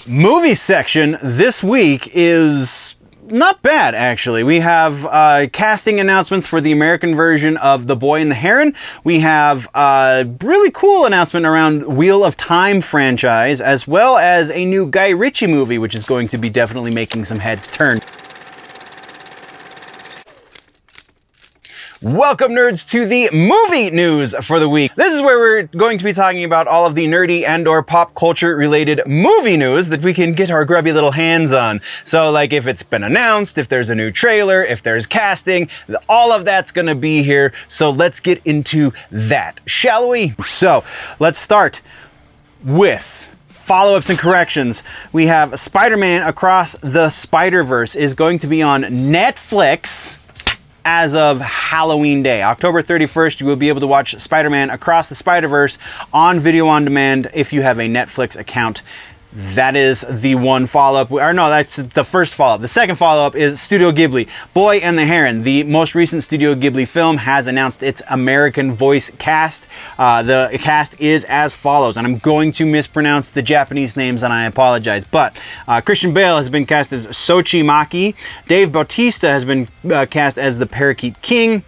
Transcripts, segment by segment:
Movie section this week is not bad, actually. We have casting announcements for the American version of The Boy and the Heron. We have a really cool announcement around Wheel of Time franchise, as well as a new Guy Ritchie movie, which is going to be definitely making some heads turn. Welcome, nerds, to the movie news for the week. This is where we're going to be talking about all of the nerdy and or pop culture related movie news that we can get our grubby little hands on. So like if it's been announced, if there's a new trailer, if there's casting, all of that's gonna be here. So let's get into that, shall we? So let's start with follow-ups and corrections. We have Spider-Man Across the Spider-Verse is going to be on Netflix as of Halloween Day. October 31st, you will be able to watch Spider-Man Across the Spider-Verse on video on demand if you have a Netflix account. That is the one follow-up, or no, that's the first follow-up. The second follow-up is Studio Ghibli, Boy and the Heron. The most recent Studio Ghibli film has announced its American voice cast. The cast is as follows, and I'm going to mispronounce the Japanese names, and I apologize. But Christian Bale has been cast as SHOICHI MAKI. Dave Bautista has been cast as the Parakeet King.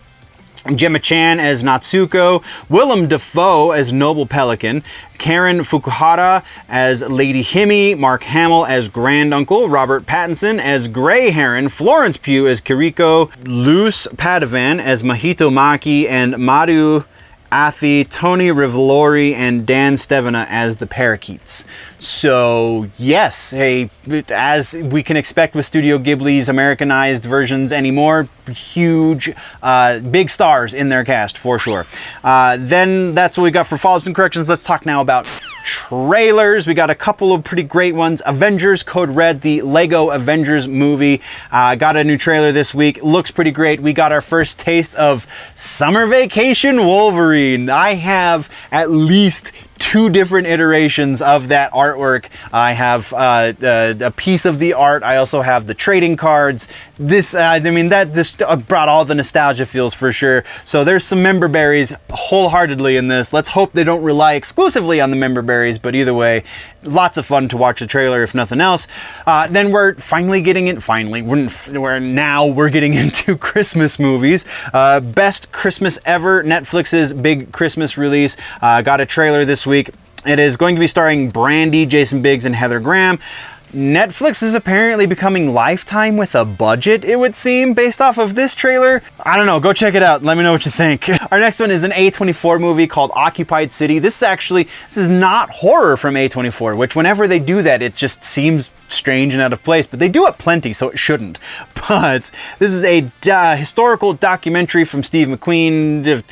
Gemma as NATSUKO, Willem Dafoe as Noble Pelican, Karen Fukuhara as Lady HIMI, Mark Hamill as Granduncle, Robert Pattinson as Grey Heron, Florence Pugh as KIRIKO, Luce Padovan as MAHITO MAKI, and Mamoudou, Athie, Tony Revolori, and Dan Stevena as the Parakeets. So yes, hey, as we can expect with Studio Ghibli's Americanized versions anymore, huge, big stars in their cast for sure. Then that's what we got for follow-ups and corrections. Let's talk now about trailers. We got a couple of pretty great ones. Avengers Code Red, the Lego Avengers movie, got a new trailer this week. Looks pretty great. We got our first taste of Summer Vacation Wolverine. I have at least 2 different iterations of that artwork. I have a piece of the art. I also have the trading cards. This, I mean, that just brought all the nostalgia feels for sure. So there's some member berries wholeheartly in this. Let's hope they don't rely exclusively on the member berries, but either way, lots of fun to watch the trailer if nothing else. Then we're finally getting in, we're getting into Christmas movies. Best Christmas Ever, Netflix's big Christmas release. Got a trailer this week. It is going to be starring Brandy, Jason Biggs, and Heather Graham. Netflix is apparently becoming Lifetime with a budget, it would seem, based off of this trailer. I don't know, go check it out. Let me know what you think. Our next one is an A24 movie called Occupied City. This is not horror from A24, which whenever they do that, it just seems strange and out of place, but they do it plenty, so it shouldn't. But this is a historical documentary from Steve McQueen,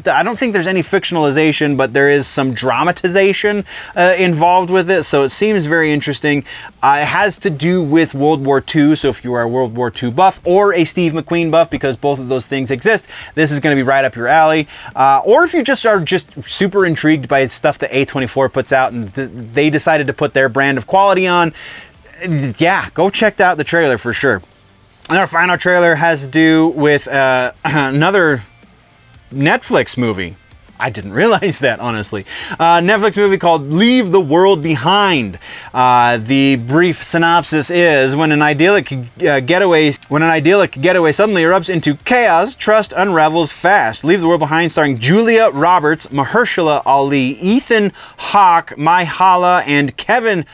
I don't think there's any fictionalization, but there is some dramatization involved with it, so it seems very interesting. It has to do with World War II, so if you are a World War II buff or a Steve McQueen buff, because both of those things exist, this is going to be right up your alley. Or if you just are super intrigued by stuff that A24 puts out and they decided to put their brand of quality on, yeah, go check out the trailer for sure. And our final trailer has to do with another Netflix movie. I didn't realize that, honestly. Netflix movie called Leave the World Behind. The brief synopsis is, when an idyllic getaway suddenly erupts into chaos, trust unravels fast. Leave the World Behind, starring Julia Roberts, Mahershala Ali, Ethan Hawke, Myha'la, and Kevin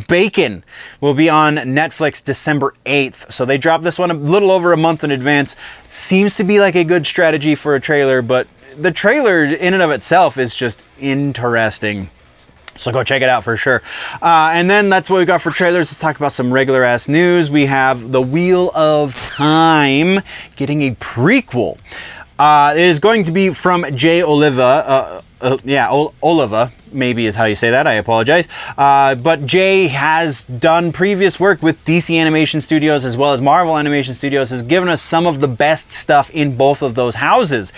Bacon, will be on Netflix December 8th. So they dropped this one a little over a month in advance. Seems to be like a good strategy for a trailer, but the trailer in and of itself is just interesting. So go check it out for sure. And then that's what we got for trailers. Let's talk about some regular ass news. We have The Wheel of Time getting a prequel. It is going to be from Jay Oliva. Oliva, maybe is how you say that. I apologize. But Jay has done previous work with DC Animation Studios as well as Marvel Animation Studios, has given us some of the best stuff in both of those houses.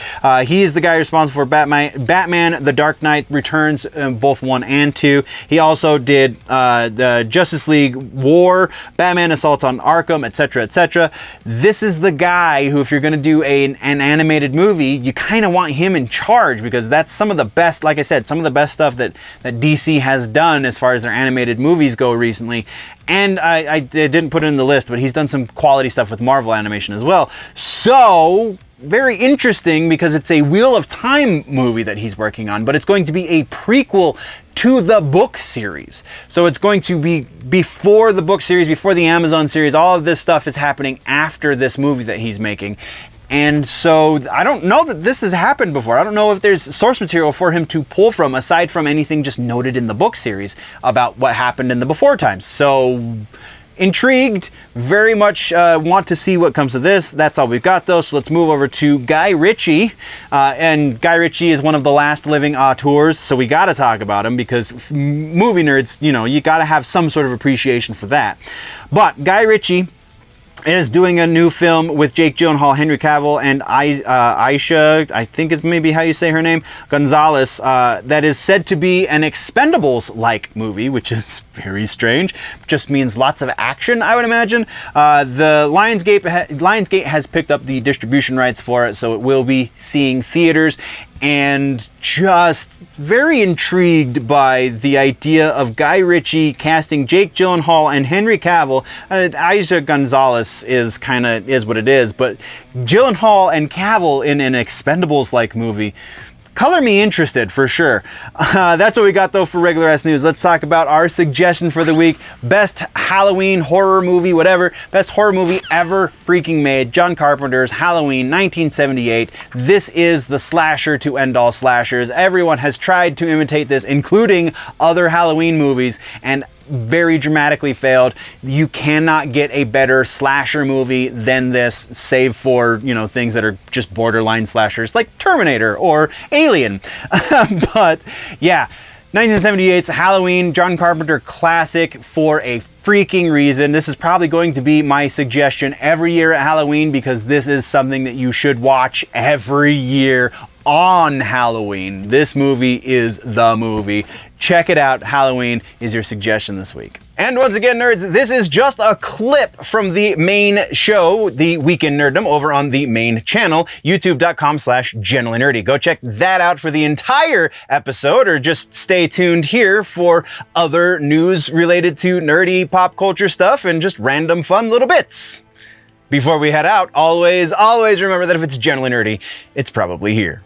He is the guy responsible for Batman The Dark Knight Returns, both 1 and 2. He also did the Justice League War, Batman Assault on Arkham, etc., etc. This is the guy who, if you're going to do an animated movie, you kind of want him in charge, because that's some of the best, like I said, some of the best stuff that DC has done as far as their animated movies go recently. And I didn't put it in the list, but he's done some quality stuff with Marvel animation as well. So, very interesting because it's a Wheel of Time movie that he's working on, but it's going to be a prequel to the book series. So it's going to be before the book series, before the Amazon series. All of this stuff is happening after this movie that he's making. And so I don't know that this has happened before. I don't know if there's source material for him to pull from aside from anything just noted in the book series about what happened in the before times. So intrigued, very much want to see what comes of this. That's all we've got though, so let's move over to Guy Ritchie. And Guy Ritchie is one of the last living auteurs, so we gotta talk about him because movie nerds, you know, you gotta have some sort of appreciation for that. But Guy Ritchie is doing a new film with Jake Gyllenhaal, Henry Cavill, and Eiza, I think is maybe how you say her name, Gonzalez, that is said to be an Expendables-like movie, which is very strange. Just means lots of action, I would imagine. The Lionsgate has picked up the distribution rights for it, so it will be seeing theaters. And just very intrigued by the idea of Guy Ritchie casting Jake Gyllenhaal and Henry Cavill. Eiza Gonzalez is what it is, but Gyllenhaal and Cavill in an Expendables-like movie. Color me interested, for sure. That's what we got, though, for regular ass news. Let's talk about our suggestion for the week. Best Halloween horror movie, whatever. Best horror movie ever freaking made. John Carpenter's Halloween 1978. This is the slasher to end all slashers. Everyone has tried to imitate this, including other Halloween movies, and very dramatically failed. You cannot get a better slasher movie than this, save for, you know, things that are just borderline slashers like Terminator or Alien. But yeah, 1978's Halloween, John Carpenter classic for a freaking reason. This is probably going to be my suggestion every year at Halloween because this is something that you should watch every year on Halloween. This movie is the movie. Check it out. Halloween is your suggestion this week. And once again, nerds, this is just a clip from the main show, The Weekend Nerddom, over on the main channel, youtube.com/generallynerdy. Go check that out for the entire episode, or just stay tuned here for other news related to nerdy pop culture stuff and just random fun little bits. Before we head out, always remember that if it's generally nerdy, it's probably here.